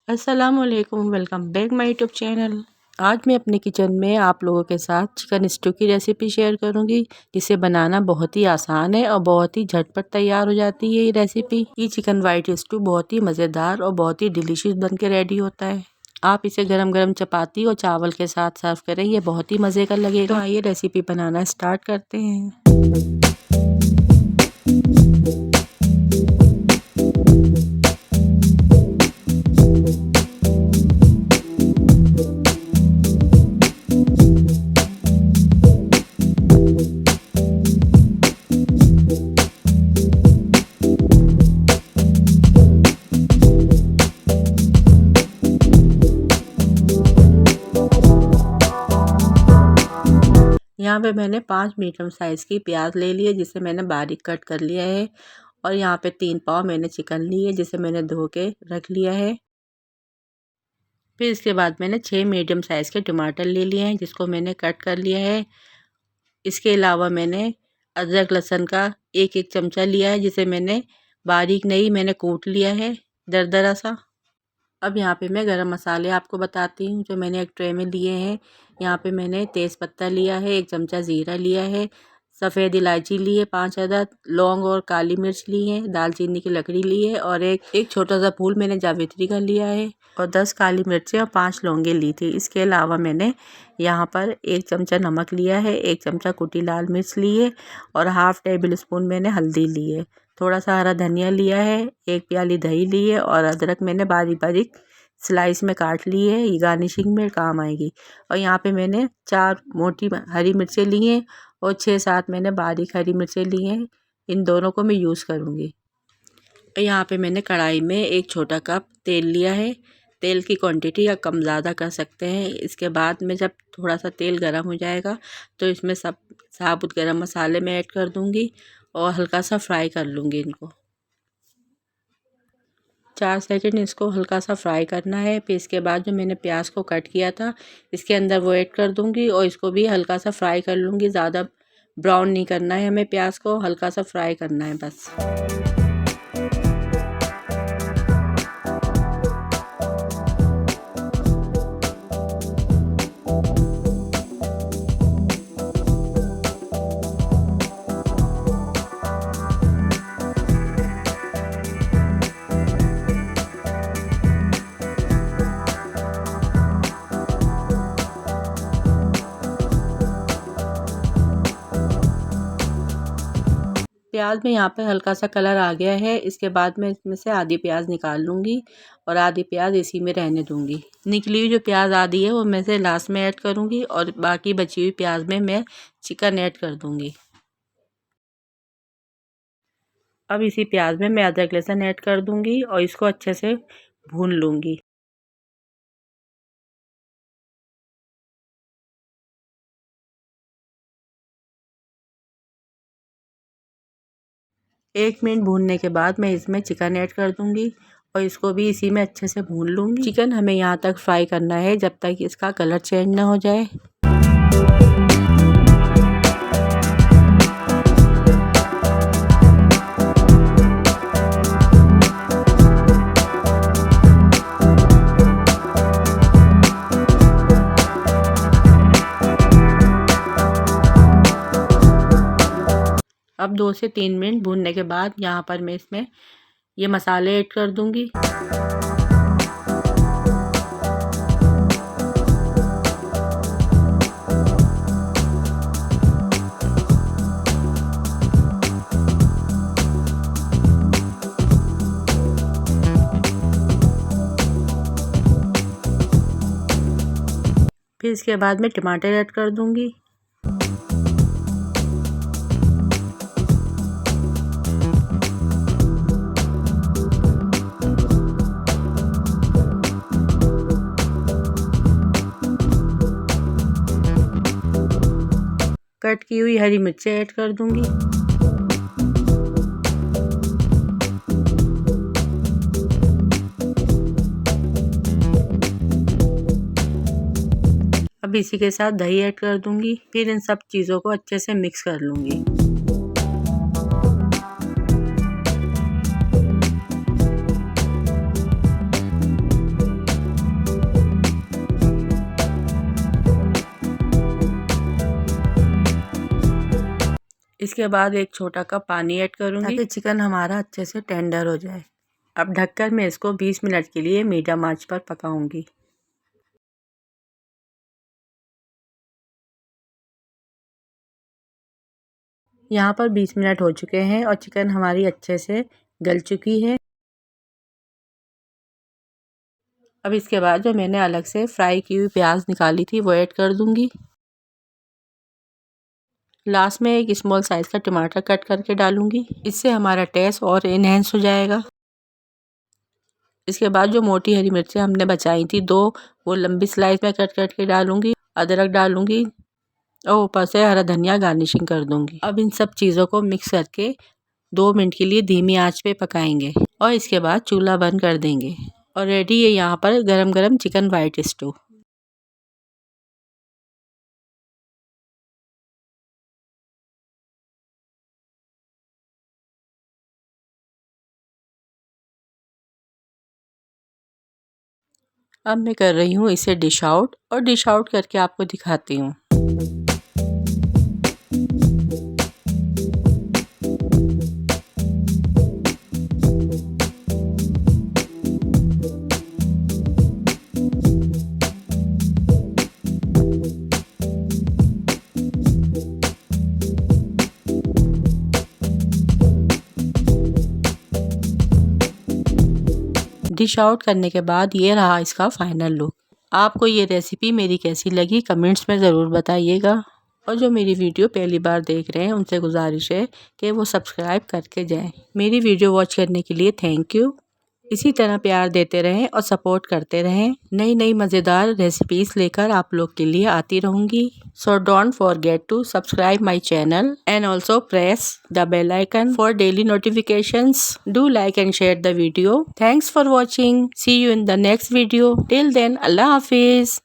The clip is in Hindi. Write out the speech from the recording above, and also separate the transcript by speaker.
Speaker 1: अस्सलामुअलैकुम, welcome back my YouTube channel. आज मैं अपने किचन में आप लोगों के साथ चिकन स्टू की रेसिपी शेयर करूंगी, जिसे बनाना बहुत ही आसान है और बहुत ही झटपट तैयार हो जाती है। ये रेसिपी ये चिकन वाइट स्टू बहुत ही मज़ेदार और बहुत ही डिलीशियस बन के रेडी होता है। आप इसे गरम गरम चपाती और चावल के साथ सर्व करें, ये बहुत ही मज़े का लगेगा। तो आइए रेसिपी बनाना स्टार्ट करते हैं। यहाँ पे मैंने 5 मीडियम साइज़ की प्याज ले ली है, जिसे मैंने बारीक कट कर लिया है। और यहाँ पे 3 पाव मैंने चिकन ली है, जिसे मैंने धो के रख लिया है। फिर इसके बाद मैंने 6 मीडियम साइज़ के टमाटर ले लिए हैं, जिसको मैंने कट कर लिया है। इसके अलावा मैंने अदरक लहसुन का एक चमचा लिया है, जिसे मैंने बारीक नहीं मैंने कूट लिया है दरदरा सा। अब यहाँ पे मैं गरम मसाले आपको बताती हूँ, जो मैंने एक ट्रे में लिए हैं। यहाँ पे मैंने तेज़पत्ता लिया है, 1 चमचा ज़ीरा लिया है, सफ़ेद इलायची ली है 5 अदद, लौंग और काली मिर्च ली है, दालचीनी की लकड़ी ली है और एक छोटा सा फूल मैंने जावित्री का लिया है और 10 काली मिर्चें और 5 लौंगे ली थी। इसके अलावा मैंने यहाँ पर 1 चमचा नमक लिया है, 1 चमचा कुटी लाल मिर्च ली है और हाफ़ टेबल स्पून मैंने हल्दी ली है। थोड़ा सा हरा धनिया लिया है, 1 प्याली दही ली है और अदरक मैंने बारीक बारीक स्लाइस में काट ली है, ये गार्निशिंग में काम आएगी। और यहाँ पे मैंने 4 मोटी हरी मिर्चें ली हैं और 6-7 मैंने बारीक हरी मिर्चें ली हैं। इन दोनों को मैं यूज़ करूँगी। यहाँ पे मैंने कढ़ाई में 1 छोटा कप तेल लिया है। तेल की क्वांटिटी या कम ज़्यादा कर सकते हैं। इसके बाद में जब थोड़ा सा तेल गर्म हो जाएगा तो इसमें सब साबुत गरम मसाले मैं ऐड कर दूँगी और हल्का सा फ्राई कर लूँगी इनको। 4 सेकंड इसको हल्का सा फ्राई करना है। फिर इसके बाद जो मैंने प्याज को कट किया था, इसके अंदर वो ऐड कर दूँगी और इसको भी हल्का सा फ्राई कर लूँगी। ज़्यादा ब्राउन नहीं करना है हमें, प्याज को हल्का सा फ्राई करना है बस। प्याज में यहाँ पे हल्का सा कलर आ गया है। इसके बाद मैं इसमें से आधी प्याज निकाल लूँगी और आधी प्याज इसी में रहने दूँगी। निकली हुई जो प्याज आधी है वो मैं से लास्ट में ऐड करूँगी और बाकी बची हुई प्याज में मैं चिकन ऐड कर दूँगी। अब इसी प्याज में मैं अदरक लहसुन ऐड कर दूँगी और इसको अच्छे से भून लूँगी। एक मिनट भूनने के बाद मैं इसमें चिकन ऐड कर दूँगी और इसको भी इसी में अच्छे से भून लूँगी। चिकन हमें यहाँ तक फ्राई करना है जब तक इसका कलर चेंज ना हो जाए। अब 2 से 3 मिनट भूनने के बाद यहाँ पर मैं इसमें ये मसाले ऐड कर दूँगी। फिर इसके बाद मैं टमाटर ऐड कर दूँगी। कट की हुई हरी मिर्चें ऐड कर दूँगी। अब इसी के साथ दही ऐड कर दूँगी। फिर इन सब चीज़ों को अच्छे से मिक्स कर लूँगी। इसके बाद एक छोटा कप पानी ऐड करूँगी ताकि चिकन हमारा अच्छे से टेंडर हो जाए। अब ढककर मैं इसको 20 मिनट के लिए मीडियम आंच पर पकाऊंगी। यहाँ पर 20 मिनट हो चुके हैं और चिकन हमारी अच्छे से गल चुकी है। अब इसके बाद जो मैंने अलग से फ्राई की हुई प्याज निकाली थी वो ऐड कर दूंगी। लास्ट में एक स्मॉल साइज़ का टमाटर कट करके डालूंगी, इससे हमारा टेस्ट और इन्हेंस हो जाएगा। इसके बाद जो मोटी हरी मिर्चें हमने बचाई थी 2, वो लंबी स्लाइस में कट करके डालूंगी। अदरक डालूंगी और ऊपर से हरा धनिया गार्निशिंग कर दूंगी। अब इन सब चीज़ों को मिक्स करके 2 मिनट के लिए धीमी आंच पे पकाएंगे और इसके बाद चूल्हा बंद कर देंगे। और रेडी है यहाँ पर गरम गरम चिकन वाइट स्टू। अब मैं कर रही हूँ इसे डिश आउट और डिश आउट करके आपको दिखाती हूँ। डिश आउट करने के बाद ये रहा इसका फाइनल लुक। आपको ये रेसिपी मेरी कैसी लगी कमेंट्स में ज़रूर बताइएगा। और जो मेरी वीडियो पहली बार देख रहे हैं उनसे गुजारिश है कि वो सब्सक्राइब करके जाएं। मेरी वीडियो वॉच करने के लिए थैंक यू। इसी तरह प्यार देते रहें और सपोर्ट करते रहें। नई नई मज़ेदार रेसिपीज़ लेकर आप लोग के लिए आती रहूँगी। So don't forget to subscribe my channel and also press the bell icon for daily notifications. Do like and share the video. Thanks for watching. See you in the next video. Till then, Allah Hafiz.